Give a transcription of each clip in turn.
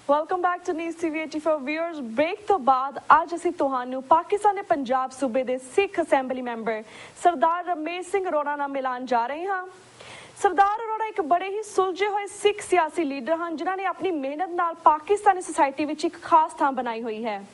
Welcome back to news TV 84 viewers. Break ਤੋਂ ਬਾਅਦ ਅੱਜ ਅਸੀਂ ਤੁਹਾਨੂੰ ਪਾਕਿਸਤਾਨ ਦੇ ਪੰਜਾਬ ਸੂਬੇ ਦੇ ਸਿੱਖ ਅਸੈਂਬਲੀ ਮੈਂਬਰ ਸਰਦਾਰ ਰਮੇਸ਼ ਸਿੰਘ ਅਰੋੜਾ ਨਾਲ ਮਿਲਾਉਣ ਜਾ ਰਹੇ ਹਾਂ। ਸਰਦਾਰ ਅਰੋੜਾ ਇੱਕ ਬੜੇ ਹੀ ਸੁਲਝੇ ਹੋਏ ਸਿੱਖ ਸਿਆਸੀ ਲੀਡਰ ਹਨ ਜਿਨ੍ਹਾਂ ਨੇ ਆਪਣੀ ਮਿਹਨਤ ਨਾਲ ਪਾਕਿਸਤਾਨੀ ਸੋਸਾਇਟੀ ਵਿੱਚ ਇੱਕ ਖਾਸ ਥਾਂ ਬਣਾਈ ਹੋਈ ਹੈ।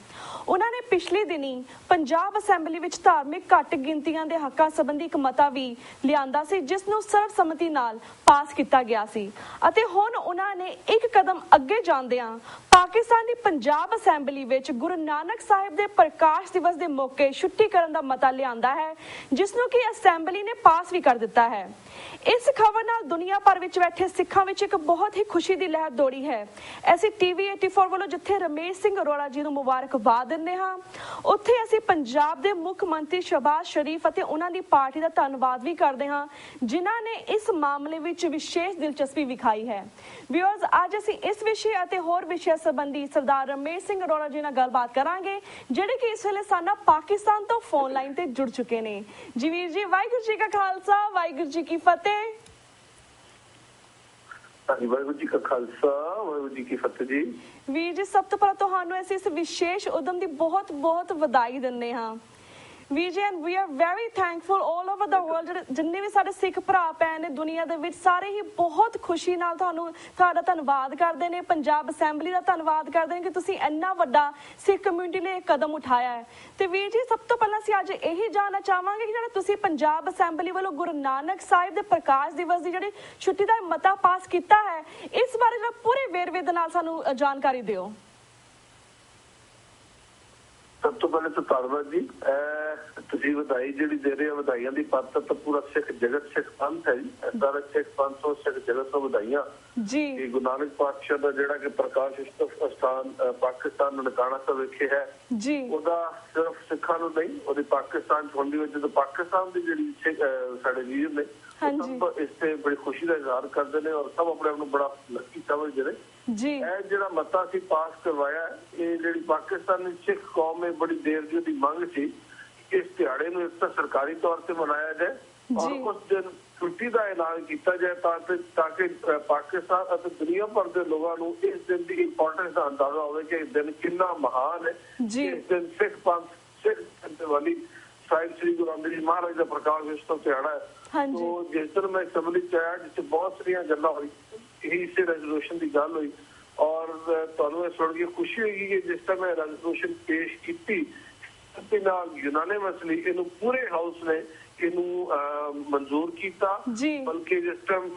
ਉਹਨਾਂ ਨੇ ਪਿਛਲੇ ਦਿਨੀ ਪੰਜਾਬ ਅਸੈਂਬਲੀ ਵਿੱਚ ਧਾਰਮਿਕ ਘੱਟ ਗਿਣਤੀਆਂ ਦੇ ਹੱਕਾਂ ਸੰਬੰਧੀ ਇੱਕ ਮਤਾ ਵੀ ਲਿਆਂਦਾ ਸੀ ਜਿਸ ਨੂੰ ਸਰਬਸੰਮਤੀ ਨਾਲ ਪਾਸ ਕੀਤਾ ਗਿਆ ਸੀ ਅਤੇ ਹੁਣ ਉਹਨਾਂ ਨੇ ਇੱਕ ਕਦਮ ਅੱਗੇ ਜਾਂਦਿਆਂ ਪਾਕਿਸਤਾਨ ਦੀ ਪੰਜਾਬ ਅਸੈਂਬਲੀ ਵਿੱਚ ਗੁਰੂ ਨਾਨਕ ਸਾਹਿਬ ਦੇ ਪ੍ਰਕਾਸ਼ ਦਿਵਸ ਦੇ ਮੌਕੇ ਛੁੱਟੀ ਕਰਨ ਦਾ ਮਤਾ ਲਿਆਂਦਾ ਹੈ ਜਿਸ ਨੂੰ ਕਿ ਅਸੈਂਬਲੀ ਨੇ ਪਾਸ ਵੀ ਕਰ ਦਿੱਤਾ ਹੈ। ਇਸ ਖਬਰ ਨਾਲ ਦੁਨੀਆ ਭਰ ਵਿੱਚ ਬੈਠੇ ਸਿੱਖਾਂ ਵਿੱਚ ਇੱਕ ਬਹੁਤ ਹੀ ਖੁਸ਼ੀ ਦੀ ਲਹਿਰ ਦੌੜੀ ਹੈ। ਅਸੀਂ ਟੀਵੀ 84 ਵੱਲੋਂ ਜਿੱਥੇ ਰਮੇਸ਼ ਸਿੰਘ ਅਰੋੜਾ ਜੀ ਨੂੰ ਮੁਬਾਰਕਬਾਦ ਦਿੰਦੇ ਹਾਂ ਉੱਥੇ ਅਸੀਂ ਪੰਜਾਬ ਦੇ ਮੁੱਖ ਮੰਤਰੀ ਸ਼ਹਿਬਾਜ਼ ਸ਼ਰੀਫ ਅਤੇ ਉਹਨਾਂ ਦੀ ਪਾਰਟੀ ਦਾ ਧੰਨਵਾਦ ਵੀ ਕਰਦੇ ਹਾਂ ਜਿਨ੍ਹਾਂ ਨੇ ਇਸ ਮਾਮਲੇ ਵਿੱਚ ਵਿਸ਼ੇਸ਼ ਦਿਲਚਸਪੀ ਵਿਖਾਈ ਹੈ। ਵਿਊਅਰਸ, ਅੱਜ ਅਸੀਂ ਇਸ ਵਿਸ਼ੇ ਅਤੇ ਹੋਰ ਵਿਸ਼ੇ ਸੰਬੰਧੀ ਸਰਦਾਰ ਰਮੇਸ਼ ਸਿੰਘ ਅਰੋੜਾ ਜੀ ਨਾਲ ਗੱਲਬਾਤ ਕਰਾਂਗੇ ਜਿਹੜੇ ਕਿ ਇਸ ਵੇਲੇ ਸਾਡਾ ਪਾਕਿਸਤਾਨ ਤੋਂ ਫੋਨ ਲਾਈਨ ਤੇ ਜੁੜ ਚੁੱਕੇ ਨੇ। ਜੀ ਵੀਰ ਜੀ, ਵਾਹਿਗੁਰੂ ਜੀ ਕਾ ਖਾਲਸਾ, ਵਾਹਿਗੁਰੂ ਜੀ ਕੀ ਫਤਿਹ। ਵਾਹਿਗੁਰੂ ਜੀ ਕਾ ਖਾਲਸਾ, ਵਾਹਿਗੁਰੂ ਜੀ ਕੀ ਫਤਿਹ ਜੀ। ਵੀਰ ਜੀ, ਸਭ ਤੋਂ ਪਹਿਲਾਂ ਤੁਹਾਨੂੰ ਅਸੀਂ ਇਸ ਵਿਸ਼ੇਸ਼ ਉਦਮ ਦੀ ਬਹੁਤ ਬਹੁਤ ਵਧਾਈ ਦਿੰਦੇ ਹਾਂ। ਵੀਰ ਜੀ, and we are very thankful all over the world. ਜਿੰਨੇ ਵੀ ਸਾਡੇ ਸਿੱਖ ਭਰਾ ਭੈਣ ਨੇ ਦੁਨੀਆ ਦੇ ਵਿੱਚ ਸਾਰੇ ਹੀ ਬਹੁਤ ਖੁਸ਼ੀ ਨਾਲ ਤੁਹਾਡਾ ਧੰਨਵਾਦ ਕਰਦੇ ਨੇ। ਪੰਜਾਬ ਅਸੈਂਬਲੀ ਦਾ ਧੰਨਵਾਦ ਕਰਦੇ ਨੇ ਕਿ ਤੁਸੀਂ ਇੰਨਾ ਵੱਡਾ ਸਿੱਖ ਕਮਿਊਨਿਟੀ ਲਈ ਕਦਮ ਉਠਾਇਆ ਹੈ। ਤੇ ਵੀਰ ਜੀ, ਸਭ ਤੋਂ ਪਹਿਲਾਂ ਅਸੀਂ ਅੱਜ ਇਹੀ ਜਾਣਨਾ ਚਾਹਾਂਗੇ ਕਿ ਜਿਹੜਾ ਤੁਸੀਂ ਪੰਜਾਬ ਅਸੈਂਬਲੀ ਵੱਲੋਂ ਗੁਰੂ ਨਾਨਕ ਸਾਹਿਬ ਦੇ ਪ੍ਰਕਾਸ਼ ਦਿਵਸ ਦੀ ਜਿਹੜੀ ਛੁੱਟੀ ਦਾ ਮਤਾ ਪਾਸ ਕੀਤਾ ਹੈ ਇਸ ਬਾਰੇ ਜਿਹੜਾ ਪੂਰੇ ਵੇਰਵੇ ਦੇ ਨਾਲ ਸਾਨੂੰ ਜਾਣਕਾਰੀ ਦਿਓ। ਸਭ ਤੋਂ ਪਹਿਲੇ ਤਾਂ ਧੰਨਵਾਦ ਜੀ। ਤੁਸੀਂ ਵਧਾਈ ਜਿਹੜੀ ਦੇ ਰਹੇ ਹੋ, ਵਧਾਈਆਂ ਦੀ ਪਾਤਰ ਤਾਂ ਪੂਰਾ ਸਿੱਖ ਜਗਤ ਸਿੱਖ ਪੰਥ ਹੈ ਜੀ। ਸਾਰਾ ਸਿੱਖ ਪੰਥ ਤੋਂ ਸਿੱਖ ਜਗਤ ਤੋਂ ਵਧਾਈਆਂ ਜੀ। ਗੁਰੂ ਨਾਨਕ ਪਾਤਸ਼ਾਹ ਦਾ ਜਿਹੜਾ ਕਿ ਪ੍ਰਕਾਸ਼ ਸਥਾਨ ਪਾਕਿਸਤਾਨ ਨਨਕਾਣਾ ਸਾਹਿਬ ਵਿਖੇ ਹੈ ਜੀ, ਉਹਦਾ ਸਿਰਫ ਸਿੱਖਾਂ ਨੂੰ ਨਹੀਂ, ਉਹਦੀ ਪਾਕਿਸਤਾਨ ਚ ਹੁੰਦੀ ਹੋਈ ਜਦੋਂ ਪਾਕਿਸਤਾਨ ਦੀ ਜਿਹੜੀ ਸਾਡੇ ਵੀਰ ਨੇ ਸਭ ਇਸ ਤੇ ਬੜੀ ਖੁਸ਼ੀ ਦਾ ਇਜ਼ਹਾਰ ਕਰਦੇ ਨੇ ਔਰ ਸਭ ਆਪਣੇ ਆਪ ਨੂੰ ਬੜਾ ਲੱਕੀ ਸਮਝਦੇ ਨੇ ਜੀ। ਇਹ ਜਿਹੜਾ ਮਤਾ ਸੀ ਪਾਸ ਕਰਵਾਇਆ, ਇਹ ਜਿਹੜੀ ਪਾਕਿਸਤਾਨੀ ਸਿੱਖ ਕੌਮ ਹੈ ਬੜੀ ਦੇਰ ਦੀ ਉਹਦੀ ਮੰਗ ਸੀ ਇਸ ਦਿਹਾੜੇ ਨੂੰ ਇੱਕ ਤਾਂ ਸਰਕਾਰੀ ਤੌਰ ਤੇ ਮਨਾਇਆ ਜਾਏ ਔਰ ਉਸ ਦਿਨ ਛੁੱਟੀ ਦਾ ਐਲਾਨ ਕੀਤਾ ਜਾਏ ਤਾਂ ਕਿ ਪਾਕਿਸਤਾਨ ਅਤੇ ਦੁਨੀਆ ਭਰ ਦੇ ਲੋਕਾਂ ਨੂੰ ਇਸ ਦਿਨ ਦੀ ਇੰਪੋਰਟੈਂਸ ਦਾ ਅੰਦਾਜ਼ਾ ਹੋਵੇ ਕਿ ਇਹ ਦਿਨ ਕਿੰਨਾ ਮਹਾਨ ਹੈ। ਇਸ ਦਿਨ ਸਿੱਖ ਪੰਥ ਸਿੱਖ ਦੀਵਾਲੀ ਸਾਹਿਬ ਸ੍ਰੀ ਗੁਰੂ ਅੰਗਦ ਦੇਵ ਮਹਾਰਾਜ ਦਾ ਪ੍ਰਕਾਸ਼ ਦਿਵਸ ਦਿਹਾੜਾ ਹੈ। ਤੋ ਜਿਸ ਦਿਨ ਮੈਂ ਅਸੈਂਬਲੀ ਚ ਆਇਆ ਜਿਸ ਬਹੁਤ ਸਾਰੀਆਂ ਗੱਲਾਂ ਹੋਈ, ਇਹੀ ਇਸੇ ਰੈਜ਼ੋਲੂਸ਼ਨ ਦੀ ਗੱਲ ਹੋਈ ਔਰ ਤੁਹਾਨੂੰ ਇਹ ਸੁਣ ਕੇ ਖੁਸ਼ੀ ਹੋਏਗੀ ਕਿ ਜਿਸ ਤਰ੍ਹਾਂ ਮੈਂ ਰੈਜ਼ੋਲੂਸ਼ਨ ਪੇਸ਼ ਕੀਤੀ ਤੇ ਨਾਲ ਯੂਨਾਨਿਮਸਲੀ ਇਹਨੂੰ ਪੂਰੇ ਹਾਊਸ ਨੇ ਇਹਨੂੰ ਮਨਜ਼ੂਰ ਕੀਤਾ। ਬਲਕਿ ਜਿਸ ਟਾਈਮ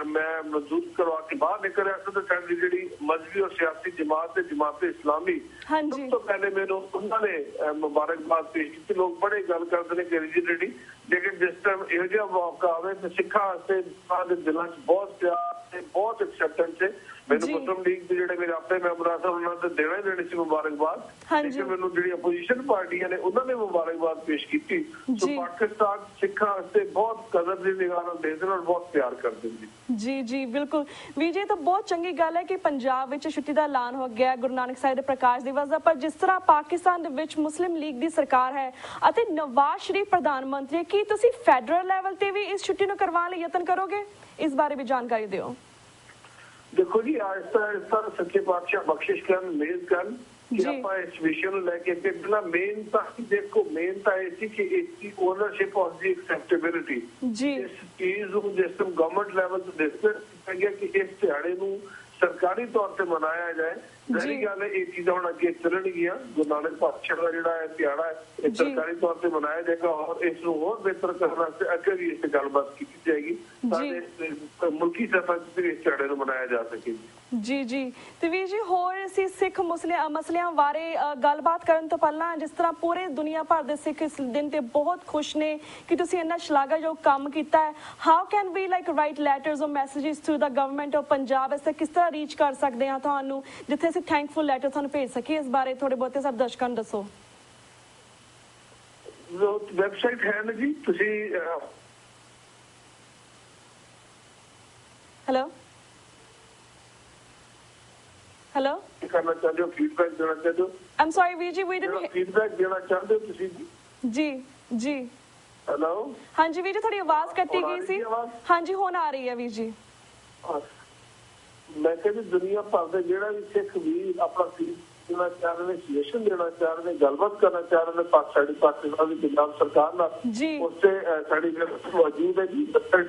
ਮੈਂ ਮਨਜ਼ੂਰ ਕਰਵਾ ਕੇ ਬਾਹਰ ਨਿਕਲ ਰਿਹਾ ਸੀ ਤਾਂ ਸਾਡੀ ਜਿਹੜੀ ਮਜ਼ਹਬੀ ਔਰ ਸਿਆਸੀ ਜਮਾਤ ਤੇ ਜਮਾਤ ਇਸਲਾਮੀ ਸਭ ਤੋਂ ਪਹਿਲੇ ਮੈਨੂੰ ਉਹਨਾਂ ਨੇ ਮੁਬਾਰਕਬਾਦ ਪੇਸ਼ ਕੀਤੀ। ਲੋਕ ਬੜੇ ਗੱਲ ਕਰਦੇ ਨੇ ਕਿ ਰੈਡੀ, ਲੇਕਿਨ ਜਿਸ ਟਾਈਮ ਇਹੋ ਜਿਹਾ ਮੌਕਾ ਆਵੇ ਤਾਂ ਸਿੱਖਾਂ ਵਾਸਤੇ ਦਿਲਾਂ 'ਚ ਬਹੁਤ ਪਿਆਰ ਤੇ ਬਹੁਤ ਐਕਸੈਪਟੈਂਸ ਹੈ। ਮੈਨੂੰ ਮੁਸਲਿਮ ਲੀਗ ਦੇ ਜਿਹੜੇ ਮੇਰੇ ਆਪਣੇ ਮੈਂਬਰਾਂ ਸਨ ਉਹਨਾਂ ਤੇ ਦੇਣਾ ਹੀ ਦੇਣੀ ਸੀ ਮੁਬਾਰਕਬਾਦ, ਲੇਕਿਨ ਮੈਨੂੰ ਜਿਹੜੀ ਆਪੋਜੀਸ਼ਨ ਪਾਰਟੀਆਂ ਨੇ ਉਹਨਾਂ ਨੇ ਮੁਬਾਰਕਬਾਦ ਪੇਸ਼ ਕੀਤੀ। ਸੋ ਪਾਕਿਸਤਾਨ ਸਿੱਖਾਂ ਵਾਸਤੇ ਬਹੁਤ ਕਦਰ ਦੀ ਨਿਗਾਹ ਨਾਲ ਦੇਖਦੇ ਔਰ ਬਹੁਤ ਪਿਆਰ ਕਰਦੇ ਜੀ। ਜੀ ਜੀ ਬਿਲਕੁਲ ਵੀਰ ਜੀ, ਤਾਂ ਬਹੁਤ ਚੰਗੀ ਗੱਲ ਹੈ ਕਿ ਪੰਜਾਬ ਵਿੱਚ ਛੁੱਟੀ ਦਾ ਐਲਾਨ ਹੋ ਗਿਆ ਗੁਰੂ ਨਾਨਕ ਸਾਹਿਬ ਦੇ ਪ੍ਰਕਾਸ਼ ਦਿਵਸ ਦਾ। ਪਰ ਜਿਸ ਤਰ੍ਹਾਂ ਪਾਕਿਸਤਾਨ ਦੇ ਵਿੱਚ ਮੁਸਲਿਮ ਲੀਗ ਦੀ ਸਰਕਾਰ ਹੈ ਅਤੇ ਨਵਾਜ਼ ਸ਼ਰੀਫ ਪ੍ਰਧਾਨ ਮੰਤਰੀ, ਕੀ ਤੁਸੀਂ ਫੈਡਰਲ ਲੈਵਲ ਤੇ ਵੀ ਇਸ ਛੁੱਟੀ ਨੂੰ ਕਰਵਾਉਣ ਲਈ ਯਤਨ ਕਰੋਗੇ? ਇਸ ਬਾਰੇ ਵੀ ਜਾਣਕਾਰੀ ਦਿਓ। ਦੇਖੋ ਜੀ, ਆਹਿਸਤਾ ਸੱਚੇ ਪਾਤਸ਼ਾਹ ਬਖਸ਼ਿਸ਼ ਕਰਨ, ਮਿਹਰ ਕਰਨ ਕਿ ਆਪਾਂ ਇਸ ਵਿਸ਼ੇ ਨੂੰ ਲੈ ਕੇ ਪਹਿਲਾਂ ਮੇਨ ਤਾਂ ਦੇਖੋ ਮੇਨ ਤਾਂ ਇਹ ਸੀ ਕਿ ਇਸ ਦੀ ਓਨਰਸ਼ਿਪ ਔਰ ਦੀ ਐਕਸੈਪਟੇਬਿਲਿਟੀ ਇਸ ਚੀਜ਼ ਨੂੰ ਜਿਸ ਨੂੰ ਗਵਰਨਮੈਂਟ ਲੈਵਲ ਤੇ ਡਿਸਕਸ ਕੀਤਾ ਗਿਆ ਕਿ ਇਸ ਦਿਹਾੜੇ ਨੂੰ ਸਰਕਾਰੀ ਤੌਰ ਤੇ ਮਨਾਇਆ ਜਾਏ। ਜਿਹੜੀ ਗੱਲ ਹੈ ਇਹ ਚੀਜ਼ਾਂ ਹੁਣ ਅੱਗੇ ਚੱਲਣਗੀਆਂ। ਗੁਰੂ ਨਾਨਕ ਪਾਤਸ਼ਾਹ ਦਾ ਜਿਹੜਾ ਇਹ ਦਿਹਾੜਾ ਹੈ ਇਹ ਸਰਕਾਰੀ ਤੌਰ ਤੇ ਮਨਾਇਆ ਜਾਏਗਾ ਔਰ ਇਸ ਨੂੰ ਹੋਰ ਬਿਹਤਰ ਕਰਨ ਵਾਸਤੇ ਅੱਗੇ ਵੀ ਇਸ ਤੇ ਗੱਲਬਾਤ ਕੀਤੀ ਜਾਏਗੀ ਤਾਂ ਮੁਲਕੀ ਸਤਹ ਤੇ ਇਸ ਦਿਹਾੜੇ ਨੂੰ ਮਨਾਇਆ ਜਾ ਸਕੇ। ਜੀ ਜੀ। ਤੇ ਵੀਰ ਜੀ, ਹੋਰ ਅਸੀਂ ਸਿੱਖ ਮਸਲਿਆਂ ਬਾਰੇ ਗੱਲਬਾਤ ਕਰਨ ਤੋਂ ਪਹਿਲਾਂ ਜਿਸ ਤਰ੍ਹਾਂ ਪੂਰੇ ਦੁਨੀਆ ਭਰ ਦੇ ਸਿੱਖ ਇਸ ਦਿਨ ਤੇ ਬਹੁਤ ਖੁਸ਼ ਨੇ ਕਿ ਤੁਸੀਂ ਇੰਨਾ ਸ਼ਲਾਘਾਯੋਗ ਕੰਮ ਕੀਤਾ ਹੈ। How can we write letters ਔਰ messages to the government of Punjab? ਇਸ ਤੇ ਕਿਸ ਤਰ੍ਹਾਂ ਰੀਚ ਕਰ ਸਕਦੇ ਹਾਂ ਤੁਹਾਨੂੰ ਜਿੱਥੇ ਅਸੀਂ ਥੈਂਕਫੁਲ ਲੈਟਰ ਤੁਹਾਨੂੰ ਭੇਜ ਸਕੀਏ? ਇਸ ਬਾਰੇ ਥੋੜੇ ਬਹੁਤੇ ਸਾਡੇ ਦਰਸ਼ਕਾਂ ਨੂੰ ਦੱਸੋ। ਵੈਬਸਾਈਟ ਹੈ ਨਾ ਜੀ, ਤੁਸੀਂ ਹੈਲੋ ਕਰਨਾ ਚਾਹੁੰਦੇ ਹੋ, ਫੀਡਬੈਕ ਦੇਣਾ ਚਾਹੁੰਦੇ ਹੋ? ਆਮ ਸੌਰੀ ਵੀਰ ਜੀ, ਵੀ ਡਿਡਨਟ ਫੀਡਬੈਕ ਦੇਣਾ ਚਾਹੁੰਦੇ ਹੋ ਤੁਸੀਂ? ਜੀ ਜੀ ਹੈਲੋ, ਹਾਂਜੀ ਵੀਰ ਜੀ, ਤੁਹਾਡੀ ਆਵਾਜ਼ ਕੱਟੀ ਗਈ ਸੀ। ਹਾਂਜੀ ਹੁਣ ਆ ਰਹੀ ਹੈ ਵੀਰ ਜੀ। मैं कहती दुनिया भर के ਜਿਹੜਾ ਵੀ ਸਿੱਖ ਵੀ ਆਪਣਾ ਫੀਸ ਦੇਣਾ ਚਾਹ ਰਹੇ ਨੇ, ਸੁਜੈਸ਼ਨ ਦੇਣਾ ਚਾਹ ਰਹੇ ਨੇ, ਗੱਲਬਾत ਕਰਨਾ ਚਾਹ ਰਹੇ ਨੇ ਸਾਡੀ ਪਾਕਿਸਤਾਨ ਦੀ ਪੰਜਾਬ ਸਰਕਾਰ ਨਾਲ, ਉਸ ਤੇ ਸਾਡੀ ਮੌਜੂਦ ਹੈ ਜੀ। ਡਾਕਟਰ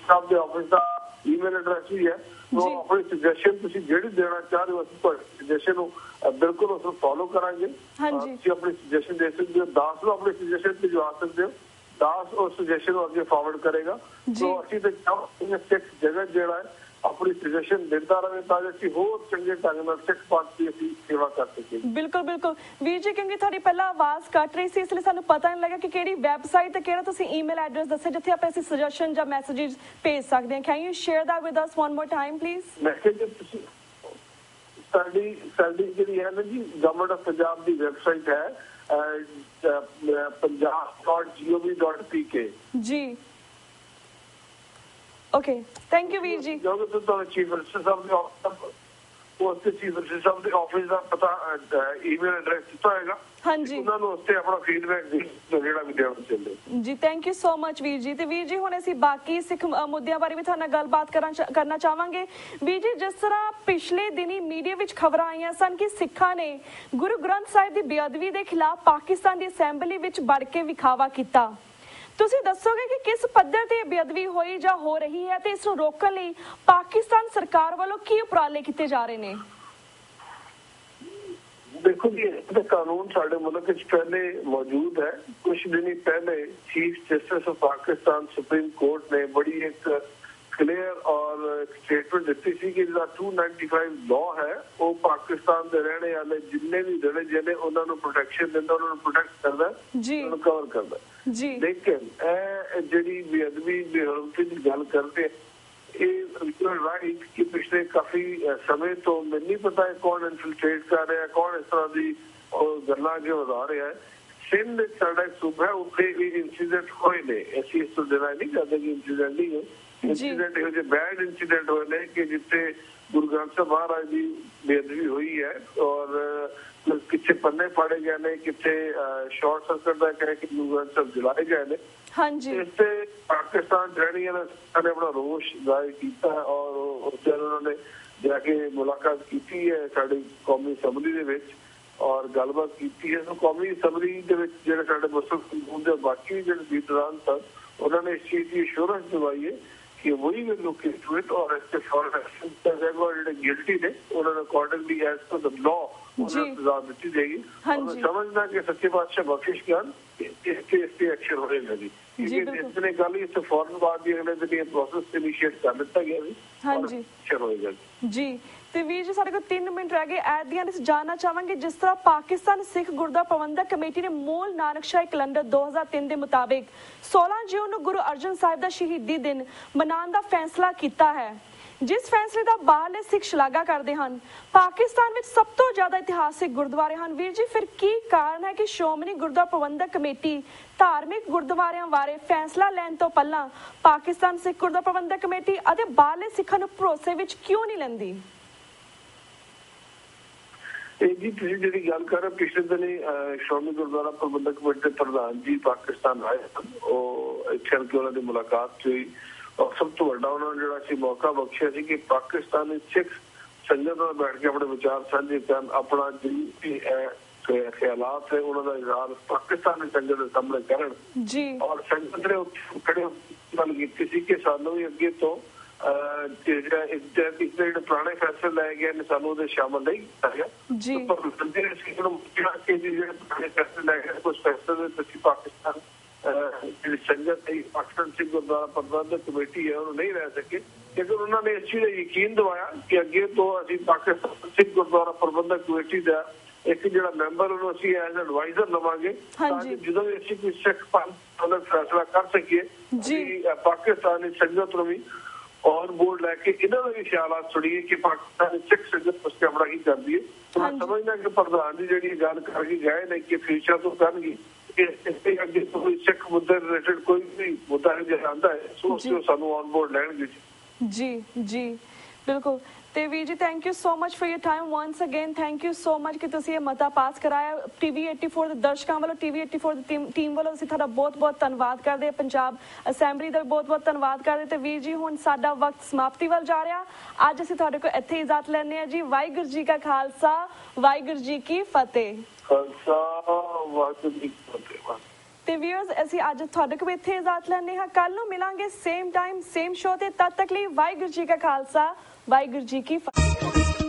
ਸਾਹਿਬ ਦੇ ਆਫਿਸ ਦਾ ਈਮੇਲ ਐਡਰੈਸ ਵੀ ਹੈ। ਉਹ ਆਪਣੀ ਸੁਜੈਸ਼ਨ ਤੁਸੀਂ ਜਿਹੜੀ ਦੇਣਾ ਚਾਹ ਰਹੇ ਹੋ, ਅਸੀਂ ਤੁਹਾਡੀ ਸੁਜੈਸ਼ਨ ਨੂੰ ਬਿਲਕੁਲ ਉਸ ਨੂੰ ਫੋਲੋ ਕਰਾਂਗੇ। ਤੁਸੀਂ ਆਪਣੀ ਸੁਜੈਸ਼ਨ ਦੇ ਸਕਦੇ ਹੋ, 10 ਨੂੰ ਆਪਣੀ ਸੁਜੈਸ਼ਨ ਭਿਜਵਾ ਸਕਦੇ ਹੋ, 10 ਉਸ ਸੁਜੈਸ਼ਨ ਨੂੰ ਅੱਗੇ ਫਾਰਵਰਡ ਕਰੇਗਾ। ਸੋ ਅਸੀਂ ਤਾਂ ਚਾਹਾਂਗੇ ਸਿੱਖ ਜਗਤ ਜਿਹੜਾ ਹੈ ਆਪਣੀ ਸੁਜੈਸ਼ਨ ਦਿੰਦਾ ਰਹੇ ਤਾਂ ਅਸੀਂ ਹੋਰ ਚੰਗੇ ਢੰਗ ਨਾਲ ਸਿੱਖ ਪੰਥ ਦੀ ਅਸੀਂ ਸੇਵਾ ਕਰ ਸਕੀਏ। ਬਿਲਕੁਲ ਬਿਲਕੁਲ ਵੀਰ ਜੀ, ਕਿਉਂਕਿ ਤੁਹਾਡੀ ਪਹਿਲਾਂ ਆਵਾਜ਼ ਕੱਟ ਰਹੀ ਸੀ, ਇਸ ਲਈ ਸਾਨੂੰ ਪਤਾ ਨਹੀਂ ਲੱਗਾ ਕਿ ਕਿਹੜੀ ਵੈਬਸਾਈਟ ਤੇ ਕਿਹੜਾ ਤੁਸੀਂ ਈਮੇਲ ਐਡਰੈਸ ਦੱਸਿਆ ਜਿੱਥੇ ਆਪਾਂ ਅਸੀਂ ਸੁਜੈਸ਼ਨ ਜਾਂ ਮੈਸੇजेस ਭੇਜ ਸਕਦੇ ਹਾਂ। Can you share that with us one more time please? Message ਤੁਸੀਂ ਸਾਡੀ ਜਿਹੜੀ ਹੈ ਨਾ ਜੀ government of Punjab the website ਹੈ punjab.gov.pk ਜੀ। Okay, thank you Veer ji. जो तो चीफ मिनिस्टर साहब ਦੇ ਚੀਫ ਮਿनिस्टर ਸਾਹਿਬ ਦੇ ਆਫਿਸ ਦਾ ਪਤਾ ਈਮੇਲ ਐਡਰੈਸ ਦਿੱਤਾ ਹੋਏਗਾ। ਹਾਂਜੀ, ਉਹਨਾਂ ਨੂੰ ਉਸ ਤੇ ਆਪਣਾ ਫੀਡਬੈਕ ਜਿਹੜਾ ਵੀ ਦੇਣਾ ਚਾਹੁੰਦੇ ਜੀ। ਥੈਂਕ ਯੂ ਸੋ ਮਚ ਵੀਰ ਜੀ। ਤੇ ਵੀਰ ਜੀ ਹੁਣ ਅਸੀਂ ਬਾਕੀ ਸਿੱਖ ਮੁੱਦਿਆਂ ਬਾਰੇ ਵੀ ਤੁਹਾਡੇ ਨਾਲ ਗੱਲਬਾਤ ਕਰਨਾ ਚਾਹਾਂਗੇ। ਵੀਰ ਜੀ, ਜਿਸ ਤਰ੍ਹਾਂ ਪਿਛਲੇ ਦਿਨੀ ਮੀਡੀਆ ਵਿੱਚ ਖਬਰਾਂ ਆਈਆਂ ਸਨ ਕਿ ਸਿੱਖਾਂ ਨੇ ਗੁਰੂ ਗ੍ਰੰਥ ਸਾਹਿਬ ਦੀ ਬੇਅਦਬੀ ਦੇ ਖਿਲਾਫ ਪਾਕਿਸਤਾਨ ਦੀ ਅਸੈਂਬਲੀ ਵਿੱਚ ਵੜ ਕੇ ਵਿਖਾਵਾ ਕੀਤਾ, ਤੁਸੀਂ ਦੱਸੋਗੇ ਕਿ ਕਿਸ ਪੱਧਰ ਤੇ ਬੇਅਦਬੀ ਹੋਈ ਜਾਂ ਹੋ ਰਹੀ ਹੈ ਤੇ ਇਸ ਨੂੰ ਰੋਕਣ ਲਈ ਪਾਕਿਸਤਾਨ ਸਰਕਾਰ ਵੱਲੋਂ ਕੀ ਉਪਰਾਲੇ ਕੀਤੇ ਜਾ ਰਹੇ ਨੇ? ਦੇਖੋ ਜੀ, ਇਹ ਕਾਨੂੰਨ ਸਾਡੇ ਮੁਲਕ ਵਿੱਚ ਪਹਿਲੇ ਮੌਜੂਦ ਹੈ। ਕੁਝ ਦਿਨ ਪਹਿਲੇ chief justice of Pakistan supreme court ਨੇ ਬੜੀ ਇੱਕ ਕਲੀਅਰ ਔਰ ਸਟੇਟਮੈਂਟ ਦਿੱਤੀ ਸੀ ਕਿ ਜਿਹੜਾ 295 ਲਾਅ ਹੈ ਉਹ ਪਾਕਿਸਤਾਨ ਦੇ ਰਹਿਣੇ ਵਾਲੇ ਜਿੰਨੇ ਵੀ ਜਿਹੜੇ ਉਹਨਾਂ ਨੂੰ ਪ੍ਰੋਟੈਕਸ਼ਨ ਦਿੰਦਾ, ਉਹਨਾਂ ਨੂੰ ਪ੍ਰੋਟੈਕਟ ਕਰਦਾ, ਉਹਨਾਂ ਨੂੰ ਕਵਰ ਕਰਦਾ ਜੀ। ਲੇਕਿਨ ਇਹ ਜਿਹੜੀ ਬੇਅਦਬੀ ਬੇਹਰਮਤੀ ਦੀ ਗੱਲ ਕਰਦੇ ਇਹ ਰਾਈਟ ਕਿ ਪਿਛਲੇ ਕਾਫੀ ਸਮੇਂ ਤੋਂ ਮੈਨੂੰ ਨਹੀਂ ਪਤਾ ਹੈ ਕੌਣ ਇਨਫਿਲਟ੍ਰੇਟ ਕਰ ਰਿਹਾ, ਕੌਣ ਇਸ ਤਰ੍ਹਾਂ ਦੀ ਗੱਲਾਂ ਅੱਗੇ ਵਧਾ ਰਿਹਾ ਹੈ। ਸਿੰਧ ਸਾਡਾ ਇੱਕ ਸੂਬਾ ਹੈ, ਉੱਥੇ ਇਹ ਇੰਸੀਡੈਂਟ ਹੋਏ ਨੇ, ਅਸੀਂ ਇਸ ਤੋਂ ਡਿਨਾਈ ਨਹੀਂ ਕਰਦੇ ਕਿ ਇੰਸੀਡੈਂਟ ਨਹੀਂ ਹੈ। इंसिडेंट ਇਹੋ ਜਿਹੇ ਬੈਡ ਇੰਸੀਡੈਂਟ ਹੋਏ ਨੇ ਕਿ ਜਿੱਥੇ ਗੁਰੂ ਗ੍ਰੰਥ ਸਾਹਿਬ ਮਹਾਰਾਜ ਦੀ ਬੇਅਦਬੀ ਹੋਈ ਹੈ ਔਰ ਕਿੱਥੇ ਪੰਨੇ ਪਾੜੇ ਗਏ ਨੇ, ਕਿੱਥੇ ਸ਼ਾਰਟ ਸਰਕਟ ਦਾ ਕਹਿ ਕੇ ਗੁਰੂ ਗ੍ਰੰਥ ਸਾਹਿਬ ਜਲਾਏ ਗਏ ਨੇ। ਹਾਂਜੀ, ਇਸ ਤੇ ਪਾਕਿਸਤਾਨ ਰਹਿਣੀਆਂ ਨੇ ਆਪਣਾ ਰੋਸ਼ ਜ਼ਾਹਿਰ ਕੀਤਾ ਔਰ ਉੱਥੇ ਉਹਨਾਂ ਨੇ ਜਾ ਕੇ ਮੁਲਾਕਾਤ ਕੀਤੀ ਹੈ ਸਾਡੀ ਕੌਮੀ ਅਸੈਂਬਲੀ ਦੇ ਵਿੱਚ ਔਰ ਗੱਲਬਾਤ ਕੀਤੀ ਹੈ। ਕੌਮੀ ਅਸੈਂਬਲੀ ਦੇ ਵਿੱਚ ਜਿਹੜੇ ਸਾਡੇ ਮੁਸਲਿਮ ਦੇ ਬਾਕੀ ਜਿਹੜੇ ਲੀਡਰਾਂ ਸਨ ਉਹਨਾਂ ਨੇ ਇਸ ਚੀਜ਼ ਦੀ ਅਸ਼ੋਰੈਂਸ ਦਿਵਾਈ ਹੈ कि वही will look into it और इसके फॉरन एक्शन ਜਿਹੜੇ ਗਿਲਟੀ ਨੇ ਉਹਨਾਂ ਨੂੰ accordingly as per the law ਉਹਨਾਂ ਨੂੰ ਸਜ਼ਾ ਦਿੱਤੀ ਜਾਏਗੀ। ਸਮਝਦਾ ਕਿ ਸੱਚੇ ਪਾਤਸ਼ਾਹ ਬਖਸ਼ਿਸ਼ ਕਰਨ ਇਸ ਤੇ ਐਕਸ਼ਨ ਹੋਏਗਾ ਜੀ। ਇਸ ਨੇ ਗੱਲ ਇਸ ਫੌਰਨ ਬਾਅਦ ਦੀ ਅਗਲੇ ਦਿਨ ਇਹ ਪ੍ਰੋਸੈਸ ਇਨੀਸ਼ੀਏਟ ਕਰ ਦਿੱਤਾ ਗਿਆ ਜੀ। ਹਾਂਜੀ, ਐਕਸ਼ਨ ਹੋਏਗਾ ਜੀ। ਤੇ ਵੀਰ ਜੀ, ਸਾਡੇ ਕੋਲ 3 ਮਿੰਟ ਰਹਿ ਗਏ। ਐਟ ਦੀ ਐਂਡ ਜਾਣਨਾ ਚਾਹਾਂਗੇ, ਜਿਸ ਤਰ੍ਹਾਂ ਪਾਕਿਸਤਾਨ ਸਿੱਖ ਗੁਰਦੁਆਰਾ ਪ੍ਰਬੰਧਕ ਕਮੇਟੀ ਨੇ ਮੂਲ ਨਾਨਕਸ਼ਾਹੀ ਕੈਲੰਡਰ 2003 ਦੇ ਮੁਤਾਬਿਕ 16 ਜੂਨ ਨੂੰ ਗੁਰੂ ਅਰਜਨ ਸਾਹਿਬ ਦਾ ਸ਼ਹੀਦੀ ਦਿਨ ਮਨਾਉਣ ਦਾ ਫੈਸਲਾ ਕੀਤਾ ਹੈ, ਜਿਸ ਫੈਸਲੇ ਦਾ ਬਾਹਰਲੇ ਸਿੱਖ ਸ਼ਲਾਘਾ ਕਰਦੇ ਹਨ। ਪਾਕਿਸਤਾਨ ਵਿੱਚ ਸਭ ਤੋਂ ਜ਼ਿਆਦਾ ਇਤਿਹਾਸਿਕ ਗੁਰਦੁਆਰੇ ਹਨ। ਵੀਰ ਜੀ, ਫਿਰ ਕੀ ਕਾਰਨ ਹੈ ਕਿ ਸ਼੍ਰੋਮਣੀ ਗੁਰਦੁਆਰਾ ਪ੍ਰਬੰਧਕ ਕਮੇਟੀ ਧਾਰਮਿਕ ਗੁਰਦੁਆਰਿਆਂ ਬਾਰੇ ਫੈਸਲਾ ਲੈਣ ਤੋਂ ਪਹਿਲਾਂ ਪਾਕਿਸਤਾਨ ਸਿੱਖ ਗੁਰਦੁਆਰਾ ਪ੍ਰਬੰਧਕ ਕਮੇਟੀ ਅਤੇ ਬਾਹਰਲੇ ਸਿੱਖਾਂ ਨੂੰ ਭਰੋਸੇ ਵਿੱਚ ਕਿਉਂ ਨਹੀਂ ਲੈਂਦੀ? ਇਹ ਜੀ ਤੁਸੀਂ ਜਿਹੜੀ ਗੱਲ ਕਰ ਰਹੇ, ਪਿਛਲੇ ਦਿਨੀ ਸ਼੍ਰੋਮਣੀ ਗੁਰਦੁਆਰਾ ਪ੍ਰਬੰਧਕ ਕਮੇਟੀ ਦੇ ਪ੍ਰਧਾਨ ਜੀ ਪਾਕਿਸਤਾਨ ਆਏ ਸਨ, ਉਹ ਇੱਥੇ ਆ ਕੇ ਉਹਨਾਂ ਦੀ ਮੁਲਾਕਾਤ ਹੋਈ ਔਰ ਸਭ ਤੋਂ ਵੱਡਾ ਉਹਨਾਂ ਨੂੰ ਜਿਹੜਾ ਸੀ ਮੌਕਾ ਬਖਸ਼ਿਆ ਸੀ ਕਿ ਪਾਕਿਸਤਾਨੀ ਸਿੱਖ ਸੰਗਤ ਨਾਲ ਬੈਠ ਕੇ ਆਪਣੇ ਵਿਚਾਰ ਸਾਂਝੇ ਕਰਨ, ਆਪਣਾ ਜਿਹੜੀ ਖਿਆਲਾਤ ਹੈ ਉਹਨਾਂ ਦਾ ਇਜ਼ਹਾਰ ਪਾਕਿਸਤਾਨੀ ਸੰਗਤ ਦੇ ਸਾਹਮਣੇ ਕਰਨ ਜੀ। ਔਰ ਸੰਗਤ ਨੇ ਖੜੇ ਗੱਲ ਕੀਤੀ ਸੀ ਕਿ ਸਾਨੂੰ ਵੀ ਅੱਗੇ ਤੋਂ ਜਿਹੜੇ ਪੁਰਾਣੇ ਫੈਸਲੇ ਲਏ ਗਏ ਨੇ ਸਾਨੂੰ ਉਹਦੇ ਸ਼ਾਮਲ ਨਹੀਂ ਕੀਤਾ ਗਿਆ ਜੀ। ਜਿਹੜੇ ਪੁਰਾਣੇ ਫੈਸਲੇ ਲਏ ਗਏ ਕੁਝ ਫੈਸਲੇ ਤੁਸੀਂ ਪਾਕਿਸਤਾਨ ਜਿਹੜੀ ਸੰਗਤ ਹੈ ਪਾਕਿਸਤਾਨ ਸਿੱਖ ਗੁਰਦੁਆਰਾ ਪ੍ਰਬੰਧਕ ਕਮੇਟੀ ਹੈ ਉਹਨੂੰ ਨਹੀਂ ਰਹਿ ਸਕੇ, ਲੇਕਿਨ ਉਹਨਾਂ ਨੇ ਇਸ ਚੀਜ਼ ਦਾ ਯਕੀਨ ਦਿਵਾਇਆ ਕਿ ਅੱਗੇ ਤੋਂ ਅਸੀਂ ਪਾਕਿਸਤਾਨ ਸਿੱਖ ਗੁਰਦੁਆਰਾ ਪ੍ਰਬੰਧਕ ਕਮੇਟੀ ਦਾ ਇੱਕ ਜਿਹੜਾ ਮੈਂਬਰ ਉਹਨੂੰ ਅਸੀਂ ਐਜ਼ ਐਡਵਾਈਜ਼ਰ ਲਵਾਂਗੇ ਤਾਂ ਕਿ ਜਦੋਂ ਵੀ ਅਸੀਂ ਕੋਈ ਸਿੱਖ ਪੰਥ ਫੈਸਲਾ ਕਰ ਸਕੀਏ ਜੀ ਪਾਕਿਸਤਾਨੀ ਸੰਗਤ ਨੂੰ ਵੀ ਔਨ ਬੋਰਡ ਲੈ ਕੇ ਇਹਨਾਂ ਦਾ ਵੀ ਖਿਆਲਾਤ ਸੁਣੀਏ ਕਿ ਪਾਕਿਸਤਾਨੀ ਸਿੱਖ ਸੰਗਤ ਉਸ ਤੇ ਆਪਣਾ ਕੀ ਕਰਦੀ ਹੈ। ਮੈਂ ਸਮਝਦਾ ਕਿ ਪ੍ਰਧਾਨ ਜੀ ਜਿਹੜੀ ਗੱਲ ਕਰਕੇ ਗਏ ਨੇ ਕਿ ਫਿਊਚਰ ਤੋਂ ਕਰਨਗੇ ਇਸ ਅੱਗੇ ਕੋਈ ਸਿੱਖ ਮੁੱਦੇ ਰਿਲੇਟਡ ਕੋਈ ਵੀ ਮੁੱਦਾ ਜਿਹੜਾ ਆਉਂਦਾ ਹੈ ਸੋ ਸਾਨੂੰ ਔਨ ਬੋਰਡ ਲੈਣਗੇ ਜੀ। ਜੀ ਬਿਲਕੁਲ। ਤੇ ਵੀਰ ਜੀ thank you so much for your time once again. Thank you so much ਕਿ ਤੁਸੀਂ ਇਹ ਮਤਾ ਪਾਸ ਕਰਾਇਆ। ਟੀਵੀ 84 ਦੇ ਦਰਸ਼ਕਾਂ ਵੱਲੋਂ, ਟੀਵੀ 84 ਦੀ ਟੀਮ ਵੱਲੋਂ ਅਸੀਂ ਤੁਹਾਡਾ ਬਹੁਤ-ਬਹੁਤ ਧੰਨਵਾਦ ਕਰਦੇ ਹਾਂ। ਪੰਜਾਬ ਅਸੈਂਬਲੀ ਦਾ ਬਹੁਤ-ਬਹੁਤ ਧੰਨਵਾਦ ਕਰਦੇ। ਤੇ ਵੀਰ ਜੀ ਹੁਣ ਸਾਡਾ ਵਕਤ ਸਮਾਪਤੀ ਵੱਲ ਜਾ ਰਿਹਾ। ਅੱਜ ਅਸੀਂ ਤੁਹਾਡੇ ਕੋਲ ਇੱਥੇ ਇਜਾਜ਼ਤ ਲੈਂਦੇ ਹਾਂ ਜੀ। ਵਾਹਿਗੁਰੂ ਜੀ ਕਾ ਖਾਲਸਾ, ਵਾਹਿਗੁਰੂ ਜੀ ਕੀ ਫਤਿਹ। ਖਾਲਸਾ, ਵਾਹਿਗੁਰੂ ਜੀ ਕੀ ਫਤਿਹ। ਤੇ ਵੀਅਰਸ ਅਸੀਂ ਅੱਜ ਤੁਹਾਡੇ ਕੋਲ ਇੱਥੇ ਇਜਾਜ਼ਤ ਲੈਂਦੇ ਹਾਂ। ਕੱਲ ਨੂੰ ਮਿਲਾਂਗੇ ਸੇਮ ਟਾਈਮ ਸੇਮ ਸ਼ੋ ਤੇ। ਤਦ ਤੱਕ ਲਈ ਵਾਹਿਗੁਰੂ ਜੀ ਕਾ ਖਾਲਸਾ, ਵਾਹਿਗੁਰੂ ਜੀ ਕੀ ਫਤਿਹ।